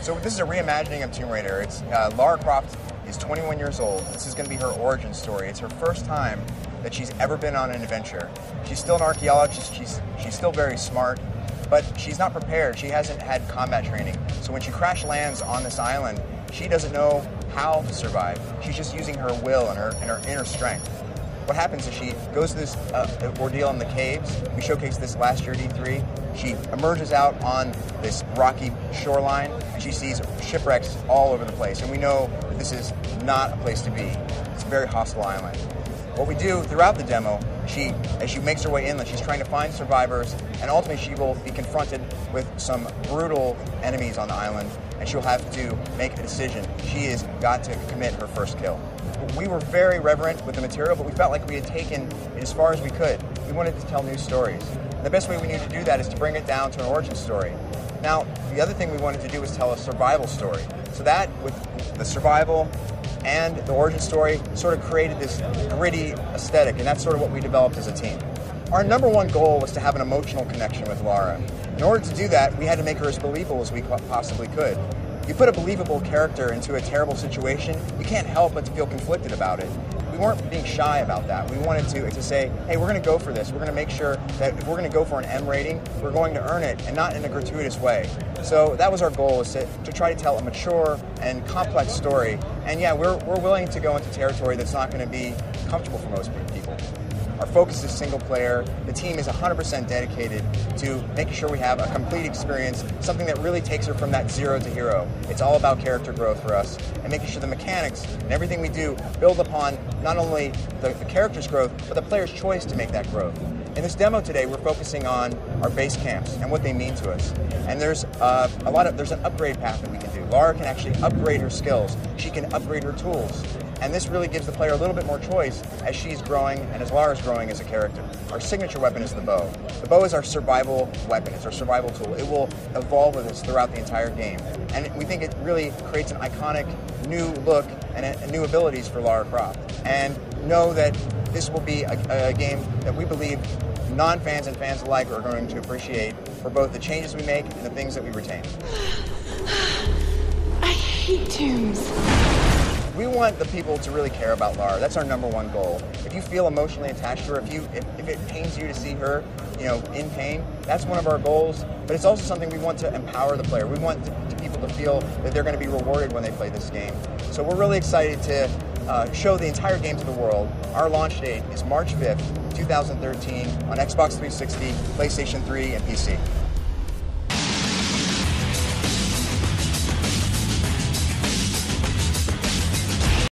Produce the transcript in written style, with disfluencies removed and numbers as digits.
So this is a reimagining of Tomb Raider. It's Lara Croft is 21 years old. This is going to be her origin story. It's her first time that she's ever been on an adventure. She's still an archaeologist. She's still very smart, but she's not prepared. She hasn't had combat training. So when she crash lands on this island, she doesn't know how to survive. She's just using her will and her inner strength. What happens is she goes through this ordeal in the caves. We showcased this last year at E3. She emerges out on this rocky shoreline, and she sees shipwrecks all over the place. And we know that this is not a place to be. It's a very hostile island. What we do throughout the demo, as she makes her way inland, she's trying to find survivors, and ultimately she will be confronted with some brutal enemies on the island, and she'll have to make a decision. She has got to commit her first kill. We were very reverent with the material, but we felt like we had taken it as far as we could. We wanted to tell new stories. And the best way we knew to do that is to bring it down to an origin story. Now, the other thing we wanted to do was tell a survival story. So that, with the survival and the origin story, sort of created this gritty aesthetic, and that's sort of what we developed as a team. Our number one goal was to have an emotional connection with Lara. In order to do that, we had to make her as believable as we possibly could. You put a believable character into a terrible situation, you can't help but to feel conflicted about it. We weren't being shy about that. We wanted to say, hey, we're going to go for this. We're going to make sure that if we're going to go for an M rating, we're going to earn it, and not in a gratuitous way. So that was our goal, is to try to tell a mature and complex story. And yeah, we're willing to go into territory that's not going to be comfortable for most people. Our focus is single player. The team is 100% dedicated to making sure we have a complete experience, something that really takes her from that zero to hero. It's all about character growth for us, and making sure the mechanics and everything we do build upon not only the character's growth, but the player's choice to make that growth. In this demo today, we're focusing on our base camps and what they mean to us. And there's there's an upgrade path that we can do. Lara can actually upgrade her skills. She can upgrade her tools. And this really gives the player a little bit more choice as she's growing and as Lara's growing as a character. Our signature weapon is the bow. The bow is our survival weapon. It's our survival tool. It will evolve with us throughout the entire game. And we think it really creates an iconic new look and new abilities for Lara Croft. And know that this will be a game that we believe non-fans and fans alike are going to appreciate for both the changes we make and the things that we retain. I hate tombs. We want the people to really care about Lara. That's our number one goal. If you feel emotionally attached to her, if it pains you to see her, in pain, that's one of our goals. But it's also something we want to empower the player. We want people to feel that they're going to be rewarded when they play this game. So we're really excited to show the entire game to the world. Our launch date is March 5th, 2013 on Xbox 360, PlayStation 3, and PC.